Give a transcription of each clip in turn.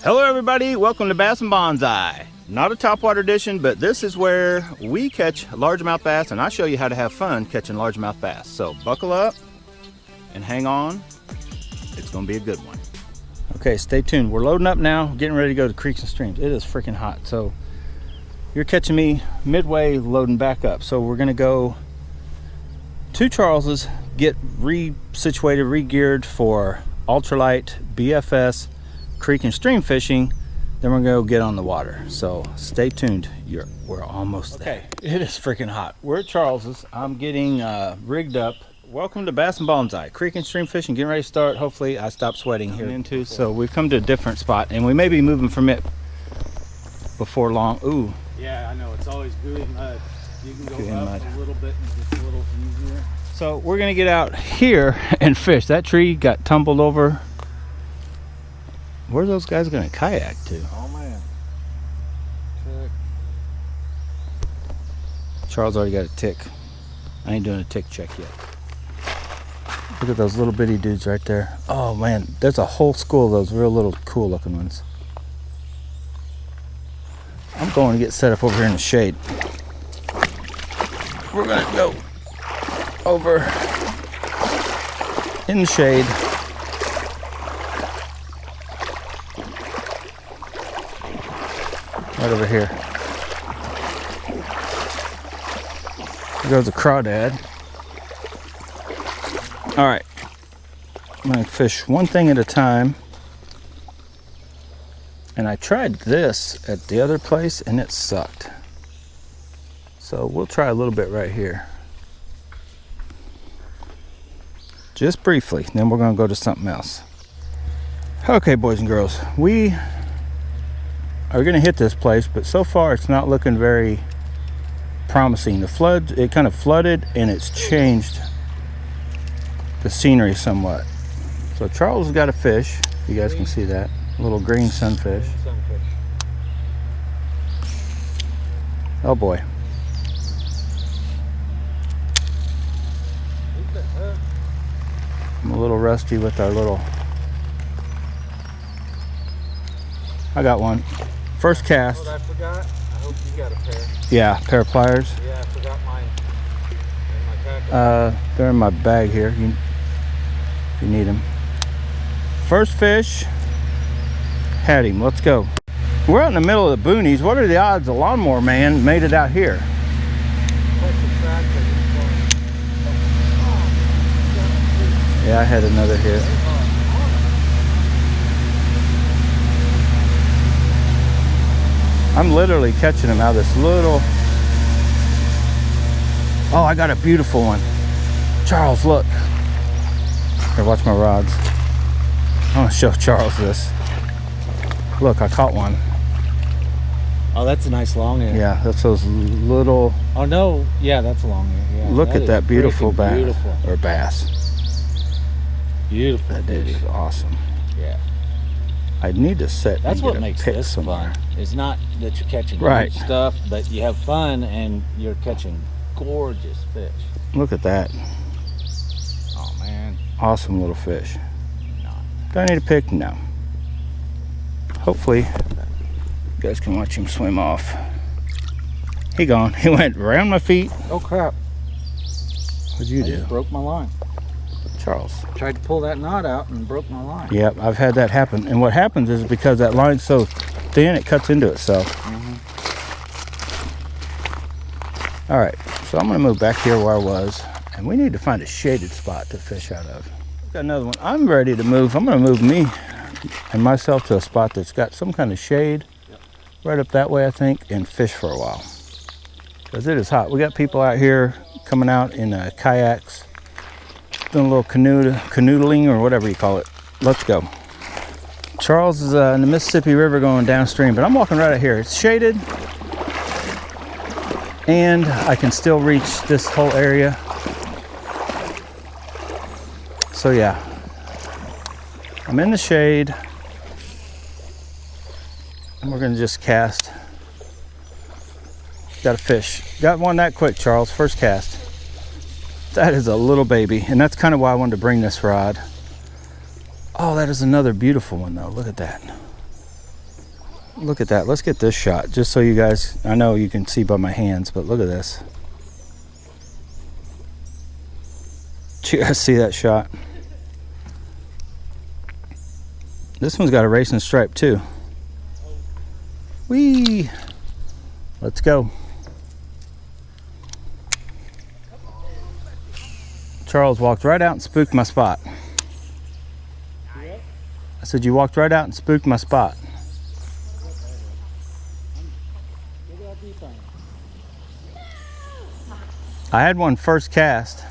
Hello everybody, welcome to Bass and Bonsai. Not a topwater edition, but this is where we catch largemouth bass and I show you how to have fun catching largemouth bass. So buckle up and hang on, it's gonna be a good one. Okay, stay tuned. We're loading up now, getting ready to go to creeks and streams. It is freaking hot, so you're catching me midway loading back up. So we're gonna go to Charles's, get re-situated, re-geared for ultralight BFS creek and stream fishing, then we're gonna go get on the water. So stay tuned. We're almost there. Okay, it is freaking hot. We're at Charles's. I'm getting rigged up. Welcome to Bass and Bonsai, creek and stream fishing. Getting ready to start. Hopefully I stop sweating here. So we've come to a different spot and we may be moving from it before long. Ooh. Yeah, I know, it's always gooey mud. You can go up a little bit and it's a little easier. So we're gonna get out here and fish. That tree got tumbled over. Where's those guys gonna kayak to? Oh man. Check. Charles already got a tick. I ain't doing a tick check yet. Look at those little bitty dudes right there. Oh man, there's a whole school of those real little cool looking ones. I'm going to get set up over here in the shade. We're gonna go over in the shade. Right over here. There goes a crawdad. All right, I'm gonna fish one thing at a time. And I tried this at the other place and it sucked. So we'll try a little bit right here. Just briefly, then we're gonna go to something else. Okay, boys and girls, we are gonna hit this place, but so far it's not looking very promising. The flood, it kind of flooded and it's changed the scenery somewhat. So Charles has got a fish, if you guys can see that, a little green sunfish. Oh boy. I'm a little rusty with our little, I got one. First cast. What I forgot? I hope you got a pair. Yeah, pair of pliers. Yeah, I forgot mine in my pack. They're in my bag here. If you need them. First fish. Had him. Let's go. We're out in the middle of the boonies. What are the odds the lawnmower man made it out here? Yeah, I had another hit. I'm literally catching them out of this little... Oh, I got a beautiful one. Charles, look. Here, watch my rods. I want to show Charles this. Look, I caught one. Oh, that's a nice long ear. Yeah, that's those little... Oh no, yeah, that's a long ear. Yeah, look at that beautiful bass. Beautiful. Or bass. Beautiful. That dude is awesome. Yeah. I need to set. That's and what get a makes pick this somewhere. fun. It's not that you're catching right good stuff, but you have fun and you're catching gorgeous fish. Look at that. Oh man. Awesome little fish. Do I need a pick? No. Hopefully, you guys can watch him swim off. He gone. He went around my feet. Oh crap. What'd you I do? just broke my line. Charles. Tried to pull that knot out and broke my line. Yep, I've had that happen. And what happens is because that line's so thin, it cuts into itself. All right, so I'm gonna move back here where I was, and we need to find a shaded spot to fish out of. Got another one. I'm ready to move. I'm gonna move me and myself to a spot that's got some kind of shade right up that way, I think, and fish for a while. Because it is hot. We got people out here coming out in kayaks, doing a little canoodling or whatever you call it. Let's go. Charles is in the Mississippi River going downstream, but I'm walking right out here. It's shaded, and I can still reach this whole area. So yeah, I'm in the shade, and we're gonna just cast. Got a fish. Got one that quick, Charles. First cast. That is a little baby, and that's kind of why I wanted to bring this rod. Oh, that is another beautiful one though. Look at that. Look at that. Let's get this shot just so you guys, I know you can see by my hands, but look at this. Did you guys see that shot? This one's got a racing stripe too. Whee! Let's go. Charles walked right out and spooked my spot. I said you walked right out and spooked my spot. I had one first cast.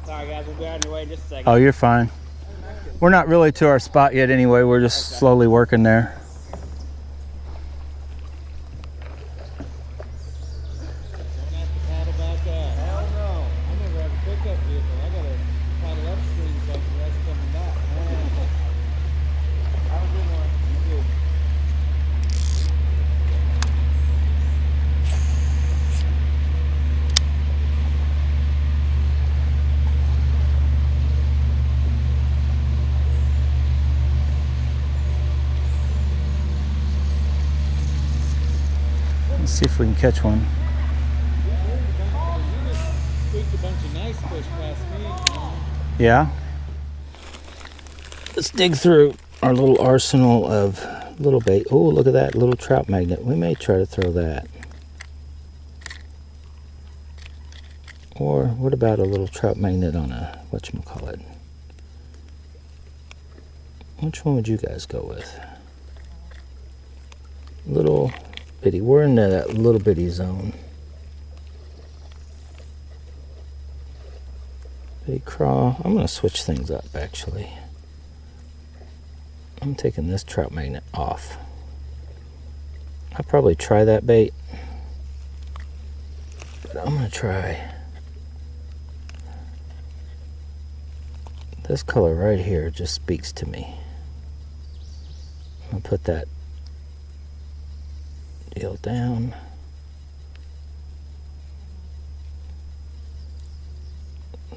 Sorry guys, we'll be out of your way in just a second. Oh, you're fine. We're not really to our spot yet anyway. We're just slowly working there. Don't have to paddle back out. Hell no. I never have a pickup vehicle. I gotta paddle upstream so the rest coming back. Have a good one. You too. Let's see if we can catch one. You just squeaked a bunch of nice fish past me. Yeah. Let's dig through our little arsenal of little bait. Oh, look at that little trout magnet. We may try to throw that. Or what about a little trout magnet on a whatchamacallit? Which one would you guys go with? Little bitty. We're in that little bitty zone. Bitty craw. I'm going to switch things up actually. I'm taking this trout magnet off. I'll probably try that bait. But I'm going to try this color right here. Just speaks to me. I'm going to put that deal down.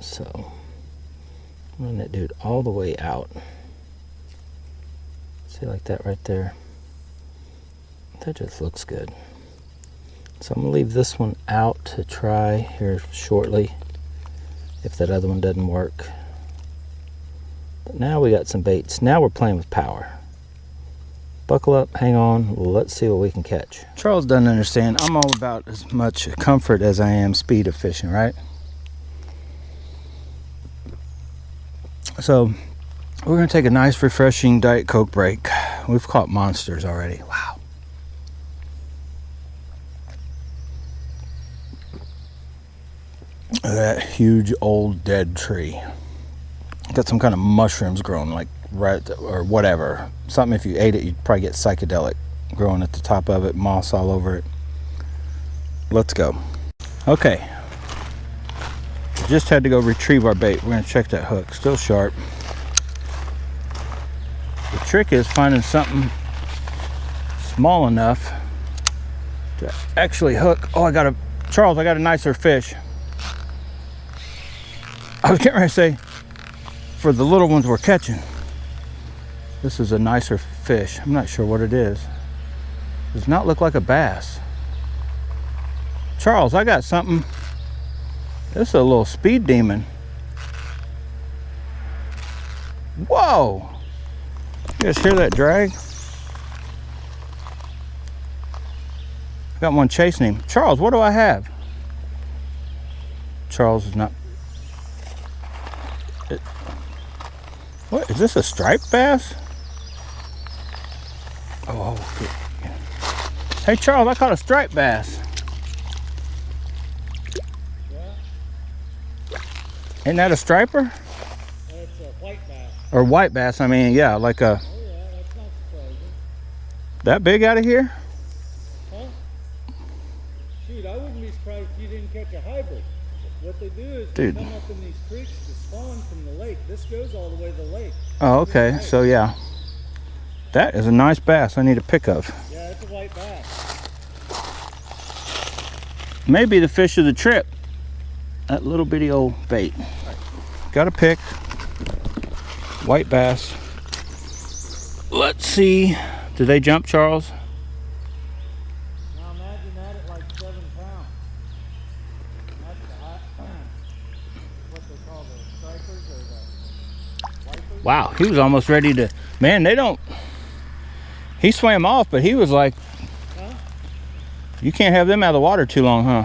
So run that dude all the way out. See, like that right there. That just looks good. So I'm gonna leave this one out to try here shortly if that other one doesn't work. But now we got some baits. Now we're playing with power. Buckle up, hang on, let's see what we can catch. Charles doesn't understand. I'm all about as much comfort as I am speed of fishing, right? So we're gonna take a nice refreshing Diet Coke break. We've caught monsters already. Wow. That huge old dead tree. Got some kind of mushrooms growing like right or whatever. Something if you ate it you'd probably get psychedelic growing at the top of it, moss all over it. Let's go. Okay. Just had to go retrieve our bait. We're gonna check that hook. Still sharp. The trick is finding something small enough to actually hook. Oh, Charles, I got a nicer fish. I was getting ready to say, for the little ones we're catching, this is a nicer fish. I'm not sure what it is. Does not look like a bass. Charles, I got something. This is a little speed demon. Whoa! You guys hear that drag? Got one chasing him. Charles, what do I have? Charles is not. What is this, a striped bass? Oh, good. Hey Charles, I caught a striped bass. Yeah. Ain't that a striper? That's a white bass. Or white bass, I mean, yeah, like a... Oh yeah, that's not surprising. That big out of here? Huh? Shoot, I wouldn't be surprised if you didn't catch a hybrid. What they do is they come up in these creeks to spawn from the lake. This goes all the way to the lake. Oh, okay, so yeah. That is a nice bass I need a pick of. Yeah, it's a white bass. Maybe the fish of the trip. that little bitty old bait. Got a pick, white bass. Let's see, do they jump, Charles? Now imagine that at like 7 pounds. That's the hot, what they call the stripers or the wipers. Wow, he was almost ready to, man, they don't, he swam off, but he was like, huh? You can't have them out of the water too long, huh?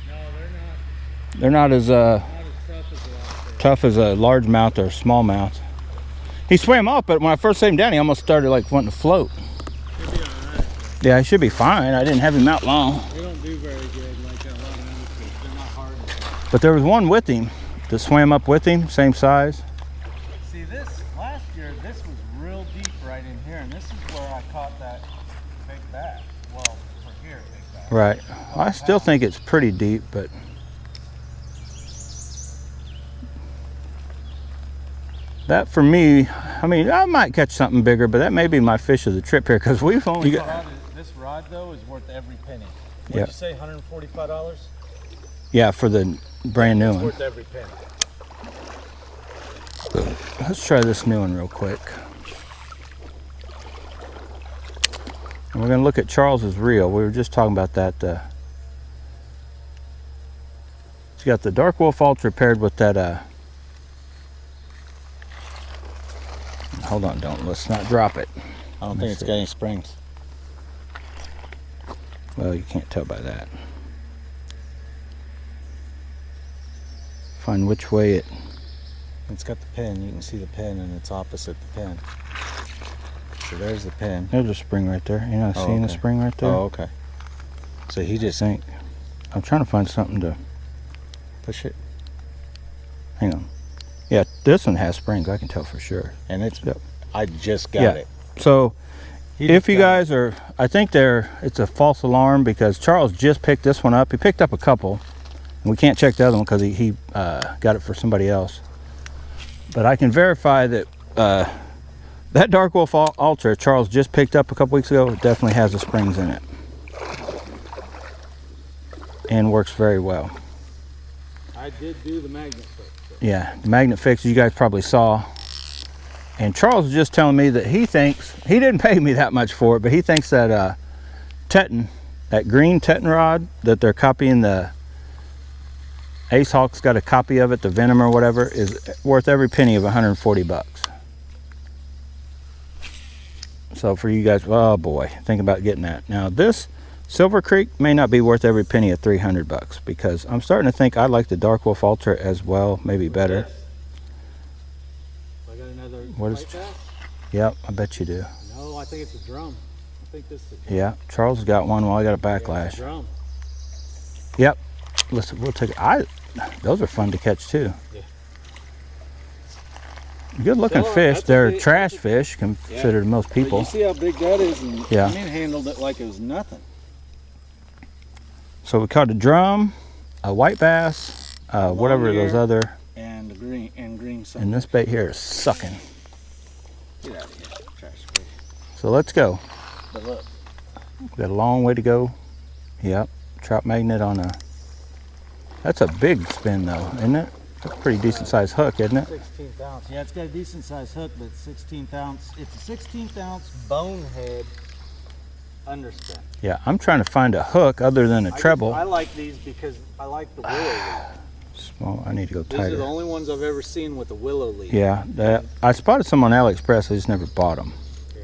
No, they're not. They're not as Not as tough as the tough as a largemouth or smallmouth. He swam off, but when I first set him down, he almost started like wanting to float. He'll be alright. Yeah, he should be fine. I didn't have him out long. They don't do very good like a lot of others. They're not hard. But there was one with him that swam up with him, same size. See, this last year, this was real deep right in here, and this is where I caught that big bass. Well, for here, big bass. Right. I still think it's pretty deep, but that for me, I mean, I might catch something bigger, but that may be my fish of the trip here because we've only got. This rod though is worth every penny. Yeah. What'd you say, $145? Yeah, for the brand new It's one. worth every penny. Let's try this new one real quick. And we're going to look at Charles's reel. We were just talking about that. It's got the Dark Wolf Ultra paired with that. Hold on, let's not drop it. I don't think it's got any springs. Well, you can't tell by that. Find which way it. It's got the pin. You can see the pin, and it's opposite the pin. So there's the pin. There's a spring right there. You're not seeing the spring right there? Oh, okay. So he just think. I'm trying to find something to push it. Hang on. Yeah, this one has springs. I can tell for sure. And it's. Yep. I just got it. So, if you guys are, I think it's a false alarm because Charles just picked this one up. He picked up a couple, and we can't check the other one because he got it for somebody else. But I can verify that that Dark Wolf Ultra Charles just picked up a couple weeks ago definitely has the springs in it, and works very well. I did do the magnet fix. Yeah, the magnet fix you guys probably saw. And Charles was just telling me that he thinks, he didn't pay me that much for it, but he thinks that Teton, that green Teton rod that they're copying, the Ace Hawk's got a copy of it, the Venom or whatever, is worth every penny of 140 bucks. So for you guys, oh boy, think about getting that. Now this Silver Creek may not be worth every penny of 300 bucks because I'm starting to think I like the Dark Wolf Ultra as well, maybe better. I got another What is? white bass? Yep, I bet you do. No, I think it's a drum. I think this is a drum. Yeah, Charles got one while I got a backlash. Yeah, drum. Yep. We'll take. Those are fun to catch too. Yeah. Good looking Still, fish. that's They're okay. trash fish considered to most But people. you see how big that is, and Yeah. I mean, handled it like it was nothing. So we caught a drum, a white bass, whatever those ear. other, And green something. and this bait here is sucking. Get out of here, trash fish. So let's go. But look, We got a long way to go. Yep. Trout magnet on a. That's a big spin though, isn't it? That's a pretty decent sized hook, isn't it? 16th ounce. Yeah, it's got a decent sized hook, but 16th ounce. It's a 16th ounce bonehead underspin. Yeah, I'm trying to find a hook other than a treble. I like these because I like the willow leaf. Small. I need to go These are the tighter. only ones I've ever seen with the willow leaf. Yeah, I spotted some on AliExpress. I just never bought them. Yeah.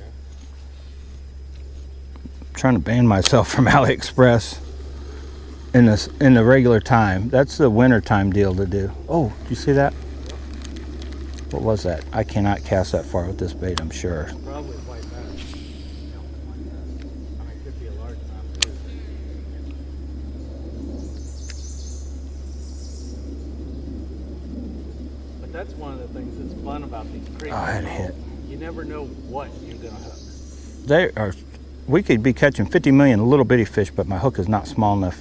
I'm trying to ban myself from AliExpress in the regular time. That's the winter time deal to do. Oh, did you see that? What was that? I cannot cast that far with this bait, I'm sure. Probably quite better. I mean, it could be a large amount too. But that's one of the things that's fun about these creeks. Oh, I had a hit. You never know what you're gonna hook. They are. We could be catching 50 million little bitty fish, but my hook is not small enough.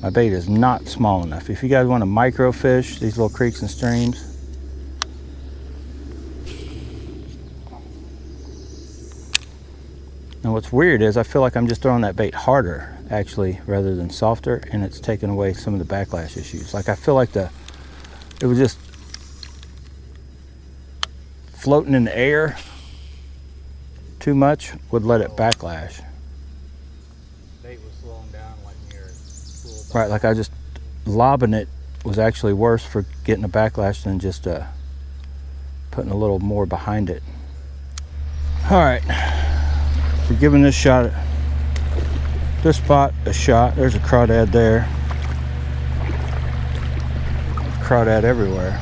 My bait is not small enough. If you guys want to micro fish these little creeks and streams, and what's weird is I feel like I'm just throwing that bait harder actually, rather than softer, and it's taken away some of the backlash issues. Like I feel like it was just floating in the air too much would let it backlash. Bait was slowing down like near school. Right, like I just lobbing it was actually worse for getting a backlash than just putting a little more behind it. All right, we're giving this spot a shot. There's a crawdad there. Crawdad everywhere.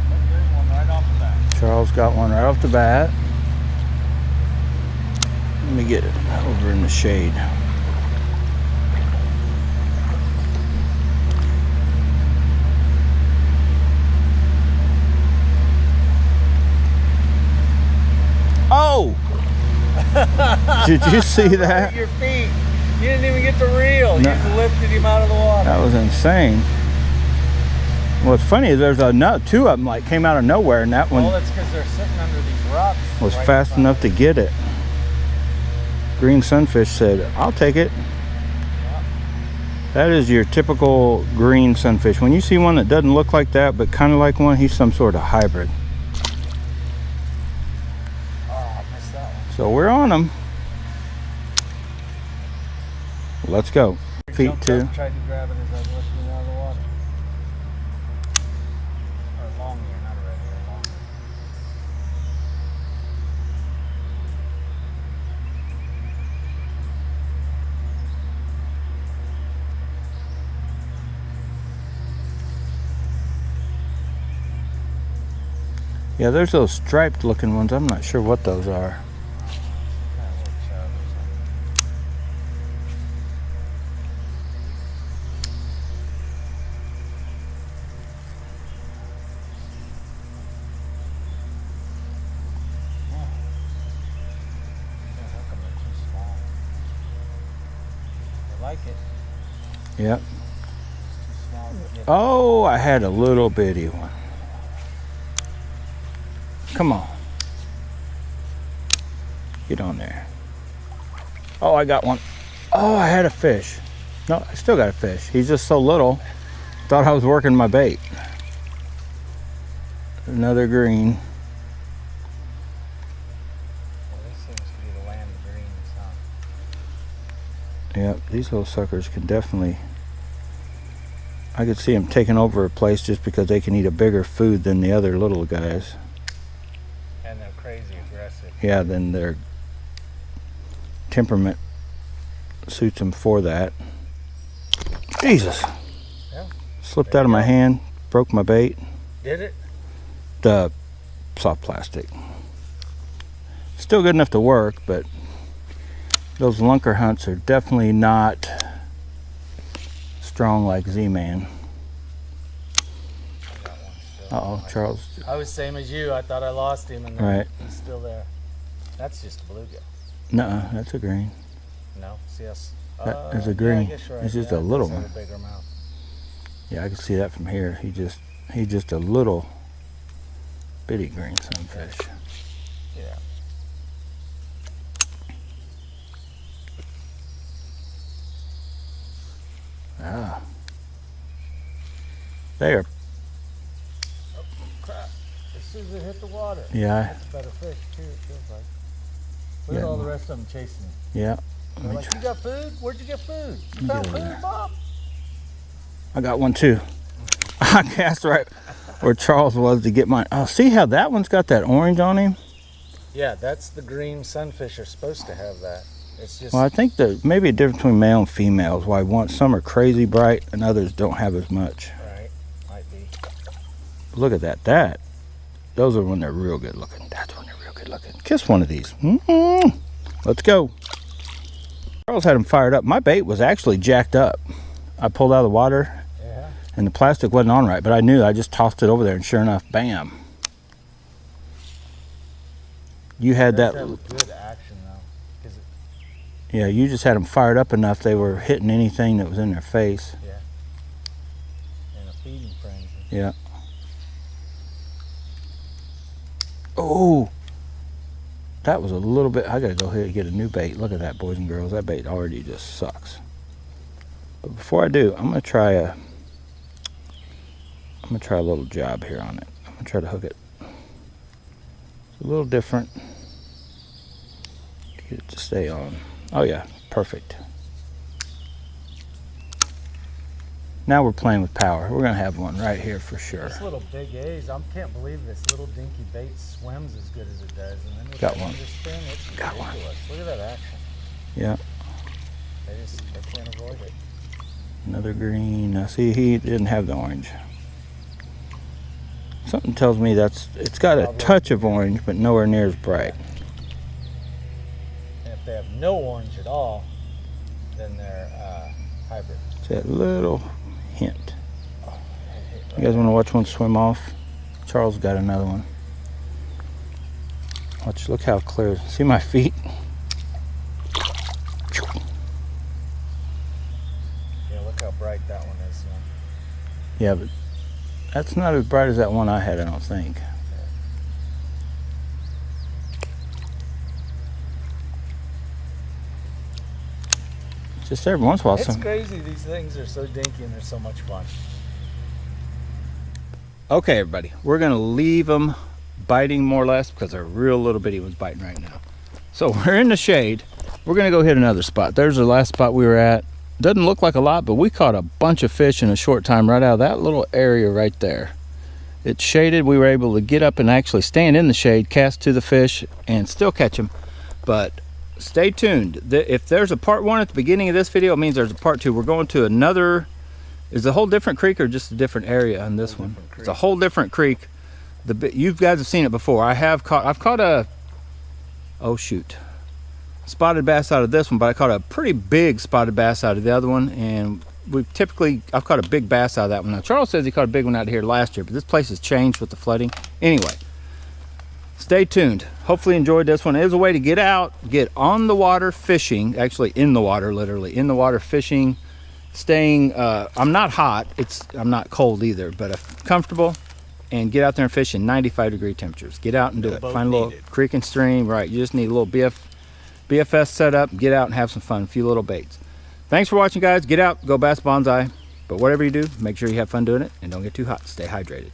One right off the bat. Charles got one right off the bat. Let me get it over in the shade. Oh! Did you see that? Your feet. You didn't even get the reel. No. You just lifted him out of the water. That was insane. What's funny is there's two of them like came out of nowhere, and that one Well, that's because they're sitting under these rocks. was right fast beside enough to get it. Green sunfish said, "I'll take it." That is your typical green sunfish. When you see one that doesn't look like that but kind of like one, he's some sort of hybrid. Oh, I missed that one. So we're on them. Let's go. Feet Jumped two. up, tried to grab it as I was lifting it out of the water. Or long ear, not a red ear, long ear. Yeah, there's those striped looking ones. I'm not sure what those are. Kind of little chub or something. Yeah, how come they're too small? I like it. Yep. It's too small. But yeah. Oh, I had a little bitty one. Come on. Get on there. Oh, I got one. Oh, I had a fish. No, I still got a fish. He's just so little. Thought I was working my bait. Another green. Well, this seems to be the land of greens, huh? Yep, these little suckers can definitely... I could see them taking over a place just because they can eat a bigger food than the other little guys. And they're crazy aggressive. Yeah, then their temperament suits them for that. Jesus. Yeah. Slipped There out of you my go. hand, broke my bait. Did it? The soft plastic. Still good enough to work, but those lunker hunts are definitely not strong like Z-Man. I got one still. Uh-oh, Charles. I was same as you. I thought I lost him, and then Right. he's still there. That's just a bluegill. Nuh-uh, that's a green. No, see us. That is a Yeah, green. I guess you're right. It's just Yeah, a it little does have one. a bigger mouth. Yeah, I can see that from here. He's just a little bitty green sunfish. Yeah. Ah. They are, Oh, crap. As soon as it hit the water. yeah, That's a better fish, too, it feels like. Look at Yeah. all the rest of them chasing me. yeah. They're like, you got food? Where'd you get food? You me found get over food, there. Bob? I got one too. I cast right where Charles was to get mine. Oh, see how that one's got that orange on him? Yeah, that's the green sunfish are supposed to have that. It's just, Well, I think that maybe a difference between male and females. Why some are crazy bright and others don't have as much. right, might be. Look at that. Those are when they're real good looking. That's when they're real good looking. Kiss one of these. Let's go. Charles had them fired up. My bait was actually jacked up. I pulled out of the water Yeah. and the plastic wasn't on right, but I knew. I just tossed it over there and sure enough, bam. You had Does that. have good action, though. 'Cause it, Yeah, you just had them fired up enough they were hitting anything that was in their face. yeah. In a feeding frenzy. Yeah. Oh, that was a little bit. I gotta go ahead and get a new bait. Look at that, boys and girls. That bait already just sucks. But before I do, I'm gonna try a little job here on it. I'm gonna try to hook it. It's a little different. Get it to stay on. Oh yeah, perfect. Now we're playing with power. We're gonna have one right here for sure. This little big A's, I can't believe this little dinky bait swims as good as it does. And then with Got that one. underspin, it's Got one. ridiculous. Look at that action. Yeah. They can't avoid it. Another green. Now see, he didn't have the orange. Something tells me it's got a touch of orange, but nowhere near as bright. And if they have no orange at all, then they're hybrid. It's that little hint. You guys want to watch one swim off? Charles got another one. Watch, look how clear. See my feet? Yeah, look how bright that one is. Yeah, but that's not as bright as that one I had, I don't think. Just every once in a while. It's crazy. These things are so dinky and they're so much fun. Okay, everybody, we're gonna leave them biting more or less because they're real little bitty ones biting right now. So we're in the shade. We're gonna go hit another spot. There's the last spot we were at. Doesn't look like a lot, but we caught a bunch of fish in a short time right out of that little area right there. It's shaded. We were able to get up and actually stand in the shade, cast to the fish, and still catch them. But stay tuned. If there's a part one at the beginning of this video, it means there's a part two. We're going to another. Is it a whole different creek or just a different area on this one? It's a whole different creek. You guys have seen it before. I've caught a, oh shoot, spotted bass out of this one, but I caught a pretty big spotted bass out of the other one, and I've caught a big bass out of that one. Now Charles says he caught a big one out here last year, but this place has changed with the flooding. Anyway, stay tuned. Hopefully you enjoyed this one. It is a way to get out, get on the water fishing, actually in the water, literally in the water fishing, staying, I'm not hot, I'm not cold either, but comfortable, and get out there and fish in 95-degree temperatures. Get out and do it. Find a little creek and stream, right? You just need a little BFS set up, get out and have some fun, a few little baits. Thanks for watching, guys. Get out, go bass bonsai, but whatever you do, make sure you have fun doing it and don't get too hot. Stay hydrated.